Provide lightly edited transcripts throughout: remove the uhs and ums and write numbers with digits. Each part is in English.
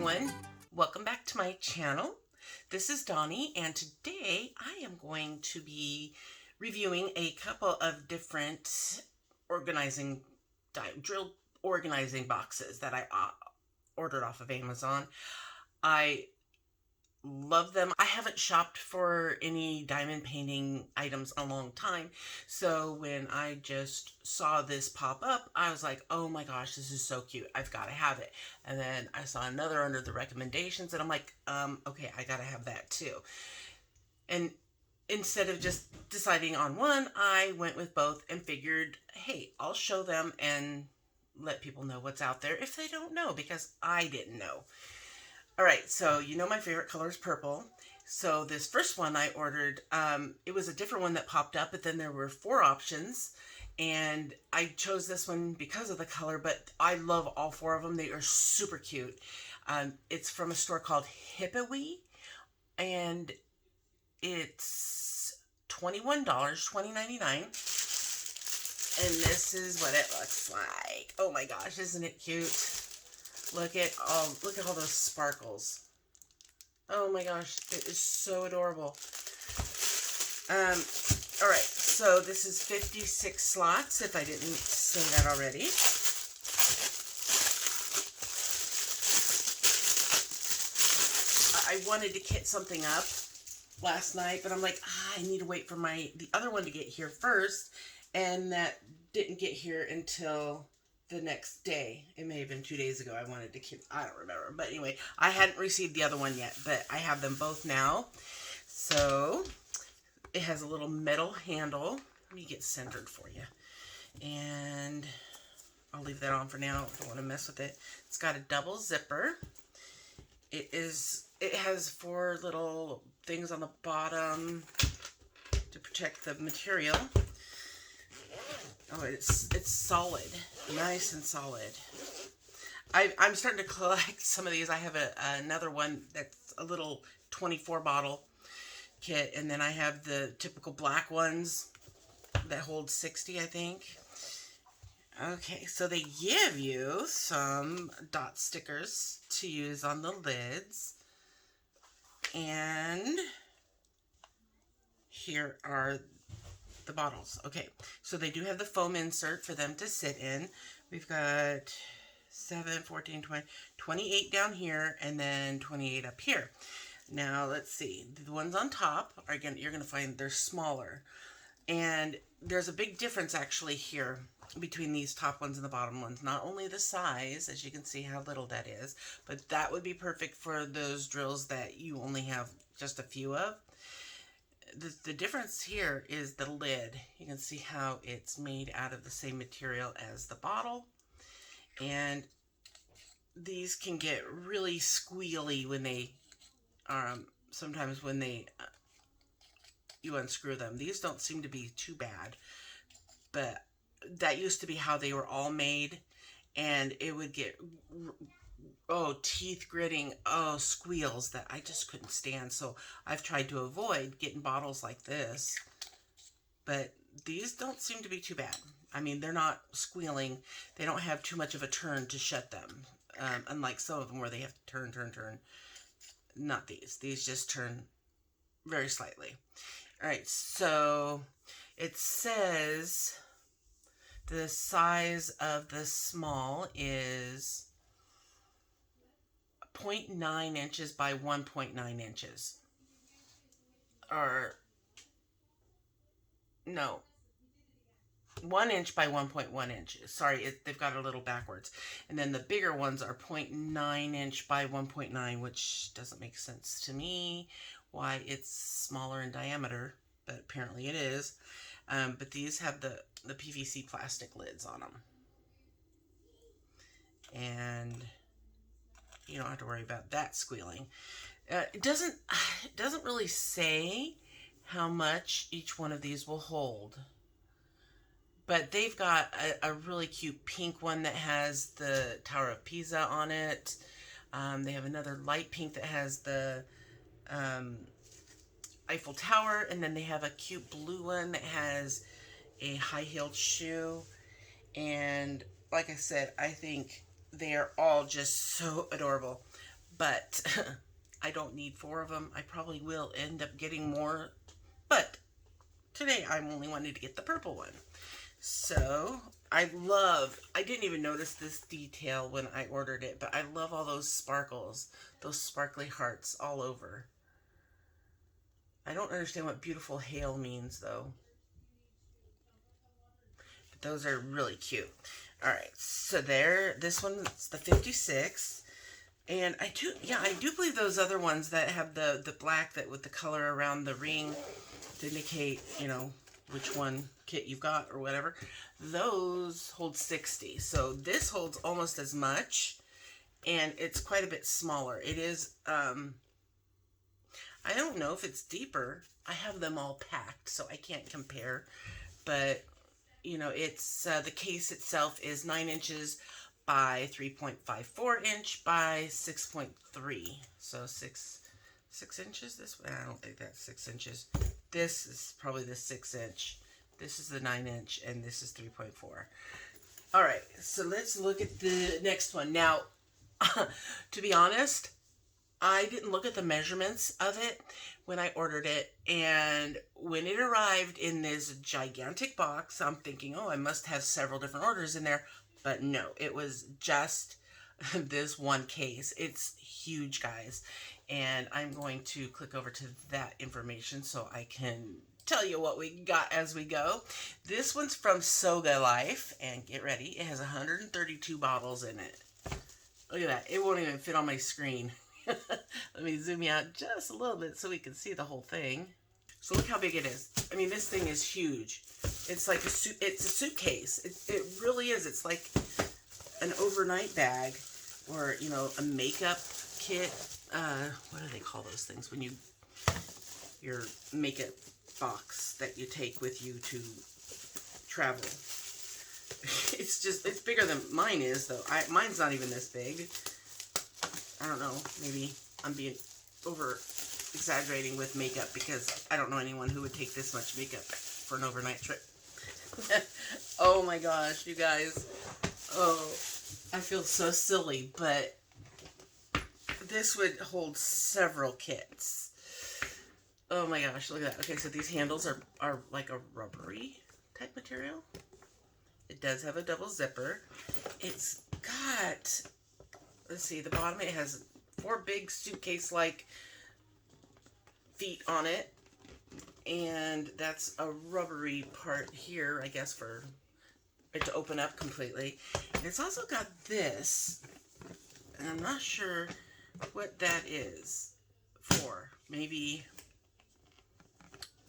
everyone, welcome back to my channel. This is Donnie, and today I am going to be reviewing a couple of different drill organizing boxes that I ordered off of Amazon. I love them. I haven't shopped for any diamond painting items in a long time, so when I just saw this pop up, I was like, oh my gosh, this is so cute, I've got to have it. And then I saw another under the recommendations, and I'm like, okay, I gotta have that too. And instead of just deciding on one, I went with both and figured, hey, I'll show them and let people know what's out there if they don't know, because I didn't know. All right, so you know my favorite color is purple. So this first one I ordered, it was a different one that popped up, but then there were 4 options. And I chose this one because of the color, but I love all 4 of them. They are super cute. It's from a store called Hippawee, and it's $21, $20.99. And this is what it looks like. Oh my gosh, isn't it cute? Look at all those sparkles. Oh my gosh, it is so adorable. All right, so this is 56 slots, if I didn't say that already. I wanted to kit something up last night, but I'm like, I need to wait for the other one to get here first, and that didn't get here until the next day. It may have been 2 days ago. I wanted to I don't remember, but anyway, I hadn't received the other one yet, but I have them both now. So it has a little metal handle. Let me get centered for you, and I'll leave that on for now. I don't want to mess with it. It's got a double zipper. It has 4 little things on the bottom to protect the material. Oh, it's solid, nice and solid. I'm starting to collect some of these. I have another one that's a little 24 bottle kit, and then I have the typical black ones that hold 60, I think. Okay, so they give you some dot stickers to use on the lids, and here are the bottles. Okay, so they do have the foam insert for them to sit in. We've got 7, 14, 20, 28 down here, and then 28 up here. Now let's see. The ones on top are you're gonna find they're smaller, and there's a big difference actually here between these top ones and the bottom ones. Not only the size, as you can see how little that is, but that would be perfect for those drills that you only have just a few of. The difference here is the lid. You can see how it's made out of the same material as the bottle, and these can get really squealy when they sometimes when you unscrew them. These don't seem to be too bad, but that used to be how they were all made, and it would get teeth gritting, squeals that I just couldn't stand. So I've tried to avoid getting bottles like this, but these don't seem to be too bad. I mean, they're not squealing. They don't have too much of a turn to shut them, unlike some of them where they have to turn. Not these. These just turn very slightly. All right, so it says the size of the small is 0.9 inches by 1.9 inches. Or, no, 1 inch by 1.1 inches. Sorry, they've got it a little backwards. And then the bigger ones are 0.9 inch by 1.9, which doesn't make sense to me why it's smaller in diameter, but apparently it is. But these have the PVC plastic lids on them. And you don't have to worry about that squealing. It doesn't really say how much each one of these will hold, but they've got a really cute pink one that has the Tower of Pisa on it. They have another light pink that has the Eiffel Tower, and then they have a cute blue one that has a high-heeled shoe. And like I said, I think they are all just so adorable. but I don't need 4 of them. I probably will end up getting more, but today I'm only wanting to get the purple one. So I didn't even notice this detail when I ordered it, but I love all those sparkles, those sparkly hearts all over. I don't understand what beautiful hail means though. But those are really cute. All right, so this one's the 56. And I do believe those other ones that have the black that with the color around the ring to indicate, which one kit you've got or whatever, those hold 60. So this holds almost as much, and it's quite a bit smaller. It is, I don't know if it's deeper. I have them all packed, so I can't compare. But, it's, the case itself is 9 inches by 3.54 inch by 6.3. So 6 inches this way. I don't think that's 6 inches. This is probably the 6 inch. This is the 9 inch, and this is 3.4. All right, so let's look at the next one. Now, to be honest, I didn't look at the measurements of it when I ordered it, and when it arrived in this gigantic box, I'm thinking, oh, I must have several different orders in there. But no, it was just this one case. It's huge, guys. And I'm going to click over to that information so I can tell you what we got as we go. This one's from Soga Life. And get ready, it has 132 bottles in it. Look at that. It won't even fit on my screen. Let me zoom you out just a little bit so we can see the whole thing. So look how big it is. I mean, this thing is huge. It's like it's a suitcase. It really is. It's like an overnight bag or, a makeup kit. What do they call those things when your makeup box that you take with you to travel? It's bigger than mine is, though. Mine's not even this big. I don't know. Maybe I'm being over exaggerating with makeup because I don't know anyone who would take this much makeup for an overnight trip. Oh my gosh, you guys. Oh, I feel so silly, but this would hold several kits. Oh my gosh, look at that. Okay, so these handles are like a rubbery type material. It does have a double zipper. It's got, let's see, the bottom, it has 4 big suitcase-like feet on it, and that's a rubbery part here, I guess, for it to open up completely. And it's also got this, and I'm not sure what that is for. Maybe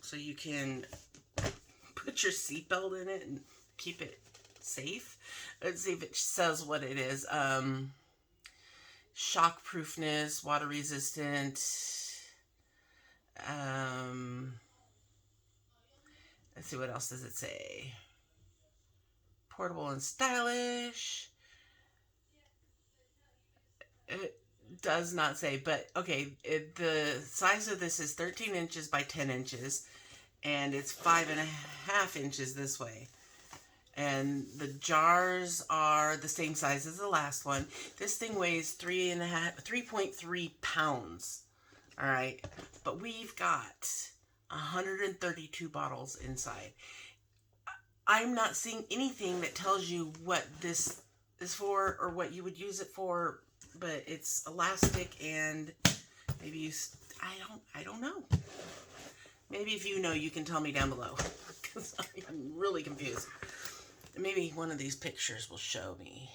so you can put your seatbelt in it and keep it safe. Let's see if it says what it is. Shock proofness, water resistant. Let's see, what else does it say? Portable and stylish. It does not say, but okay, the size of this is 13 inches by 10 inches, and it's 5.5 inches this way. And the jars are the same size as the last one. This thing weighs 3.3 pounds. All right, but we've got 132 bottles inside. I'm not seeing anything that tells you what this is for or what you would use it for, but it's elastic and maybe I don't know. Maybe if you know, you can tell me down below because I'm really confused. Maybe one of these pictures will show me.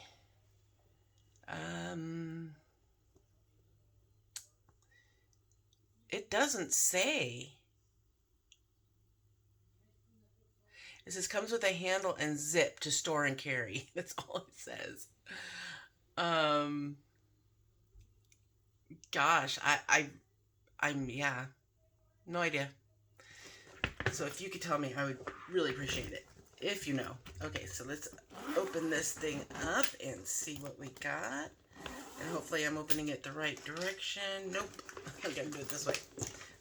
It doesn't say. It says comes with a handle and zip to store and carry. That's all it says. Gosh, I'm yeah, no idea. So if you could tell me, I would really appreciate it. If you know. Okay, so let's open this thing up and see what we got. And hopefully I'm opening it the right direction. Nope. I gotta do it this way.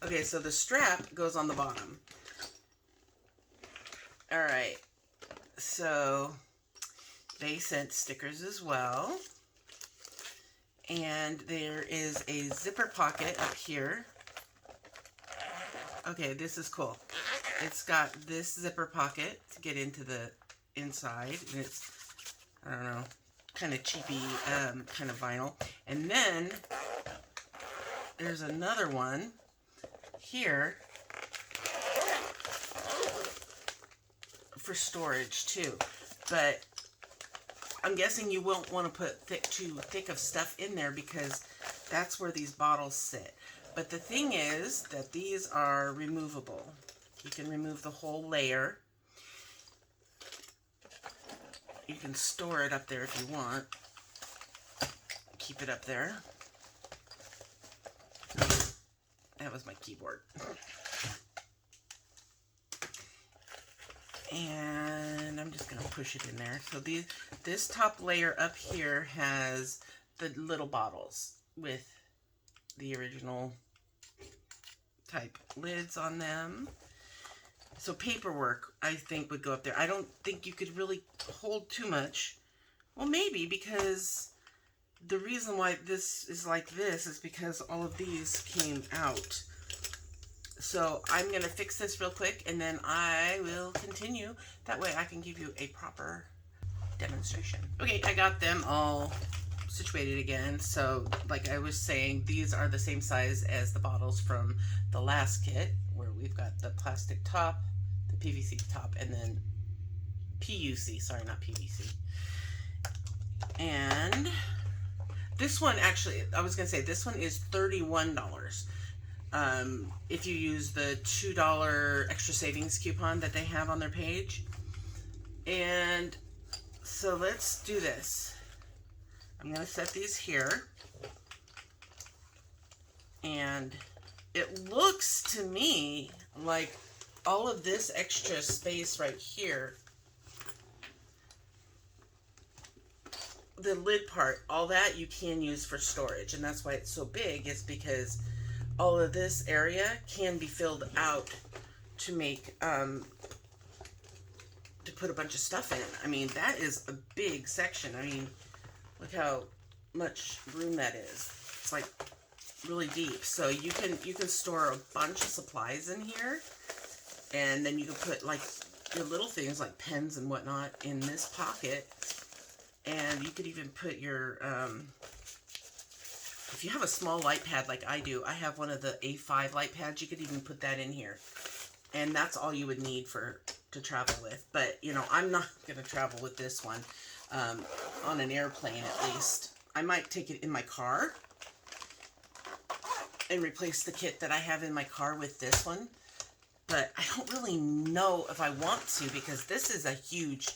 Okay, so the strap goes on the bottom. Alright. So they sent stickers as well. And there is a zipper pocket up here. Okay, this is cool. It's got this zipper pocket to get into the inside, and it's, I don't know, kind of cheapy, kind of vinyl. And then there's another one here for storage too, but I'm guessing you won't want to put too thick of stuff in there because that's where these bottles sit. But the thing is that these are removable. You can remove the whole layer. You can store it up there if you want. Keep it up there. That was my keyboard. And I'm just going to push it in there. So this top layer up here has the little bottles with the original type lids on them. So paperwork, I think, would go up there. I don't think you could really hold too much. Well, maybe, because the reason why this is like this is because all of these came out. So I'm going to fix this real quick, and then I will continue. That way I can give you a proper demonstration. Okay, I got them all situated again. So like I was saying, these are the same size as the bottles from the last kit, where we've got the plastic top, the PVC top, and then PUC, sorry, not PVC. And this one, actually, I was going to say, this one is $31. If you use the $2 extra savings coupon that they have on their page. And so let's do this. I'm going to set these here. And it looks to me like all of this extra space right here, the lid part, all that you can use for storage. And that's why it's so big, is because all of this area can be filled out to make, to put a bunch of stuff in. I mean, that is a big section. I mean, look how much room that is. It's like really deep. So you can store a bunch of supplies in here, and then you can put like your little things like pens and whatnot in this pocket. And you could even put your, if you have a small light pad like I do, I have one of the A5 light pads, you could even put that in here. And that's all you would need to travel with. But, you know, I'm not going to travel with this one on an airplane, at least. I might take it in my car and replace the kit that I have in my car with this one. But I don't really know if I want to, because this is a huge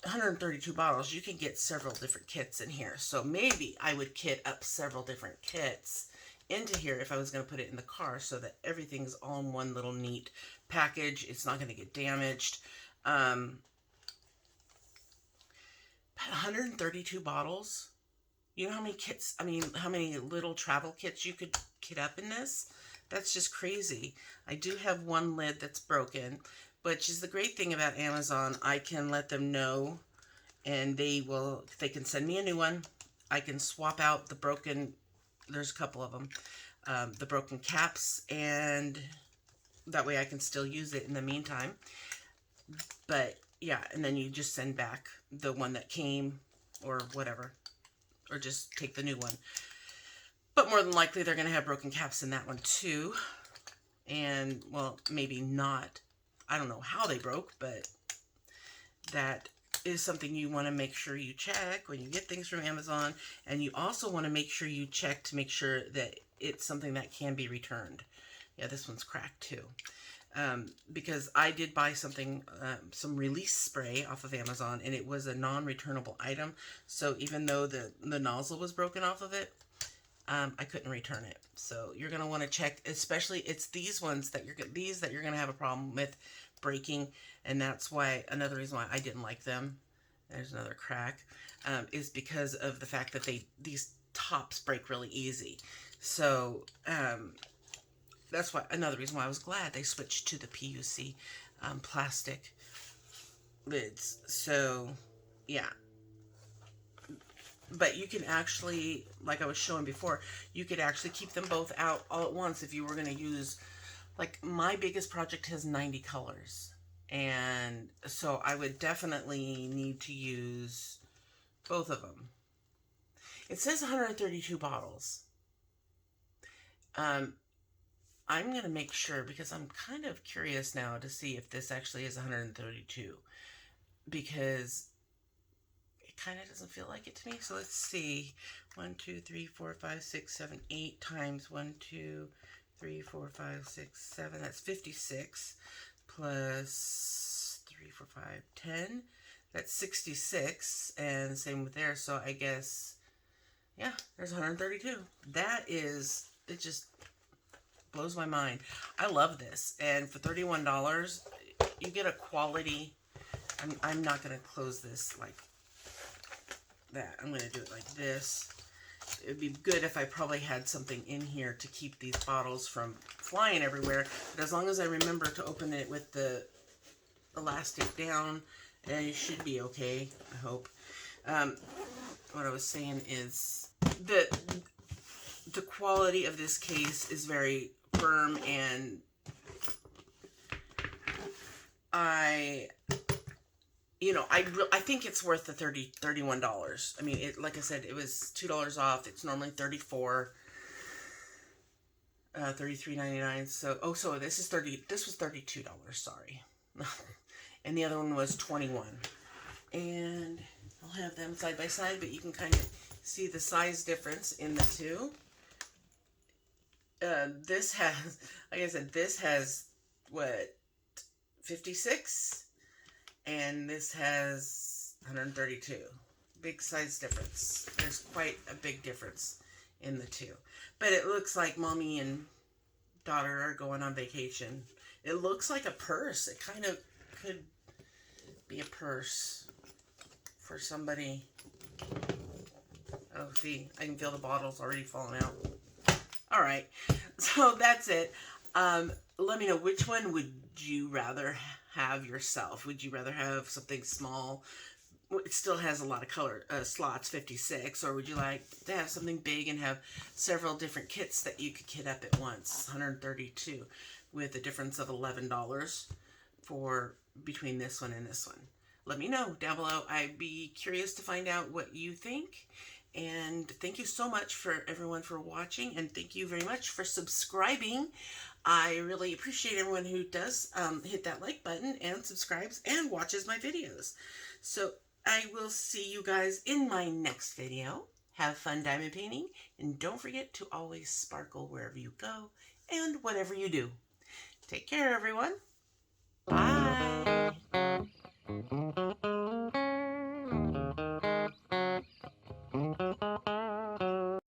132 bottles. You can get several different kits in here. So maybe I would kit up several different kits into here if I was going to put it in the car, so that everything's all in one little neat package. It's not going to get damaged. But 132 bottles. You know how many kits, I mean, how many little travel kits you could kit up in this? That's just crazy. I do have one lid that's broken, which is the great thing about Amazon. I can let them know, and they can send me a new one. I can swap out the broken, there's a couple of them, the broken caps, and that way I can still use it in the meantime. But yeah, and then you just send back the one that came, or whatever, or just take the new one. But more than likely they're going to have broken caps in that one too. And, well, maybe not. I don't know how they broke, but that is something you want to make sure you check when you get things from Amazon. And you also want to make sure you check to make sure that it's something that can be returned. Yeah, this one's cracked too. Because I did buy something, some release spray off of Amazon, and it was a non-returnable item. So even though the nozzle was broken off of it, I couldn't return it. So you're going to want to check, especially it's these ones that you're going to have a problem with breaking. And that's why, another reason why I didn't like them, there's another crack, is because of the fact that these tops break really easy. So, that's why, another reason why I was glad they switched to the PUC plastic lids. So, yeah. But you can actually, like I was showing before, you could actually keep them both out all at once if you were going to use, like my biggest project has 90 colors. And so I would definitely need to use both of them. It says 132 bottles. I'm going to make sure because I'm kind of curious now to see if this actually is 132. Because it kind of doesn't feel like it to me. So let's see. 1, 2, 3, 4, 5, 6, 7, 8 times 1, 2, 3, 4, 5, 6, 7. That's 56 plus 3, 4, 5, 10. That's 66. And same with there. So I guess, yeah, there's 132. That is, it just blows my mind. I love this. And for $31, you get a quality. I'm not going to close this like that. I'm going to do it like this. It would be good if I probably had something in here to keep these bottles from flying everywhere. But as long as I remember to open it with the elastic down, it should be okay, I hope. What I was saying is the quality of this case is very firm, and I think it's worth the $31. I mean, like I said, it was $2 off. It's normally $34, $33.99. So this was $32. Sorry, and the other one was $21. And I'll have them side by side, but you can kind of see the size difference in the two. This has, like I said, this has what, 56. And this has 132. Big size difference. There's quite a big difference in the two. But it looks like mommy and daughter are going on vacation. It looks like a purse. It kind of could be a purse for somebody. Oh, see, I can feel the bottles already falling out. All right, so that's it. Let me know, which one would you rather have yourself? Would you rather have something small? It still has a lot of color slots, 56, or would you like to have something big and have several different kits that you could kit up at once? 132 with a difference of $11 for between this one and this one. Let me know down below. I'd be curious to find out what you think. And thank you so much for everyone for watching, and thank you very much for subscribing. I really appreciate everyone who does hit that like button and subscribes and watches my videos. So I will see you guys in my next video. Have fun diamond painting, and don't forget to always sparkle wherever you go and whatever you do. Take care, everyone. Bye.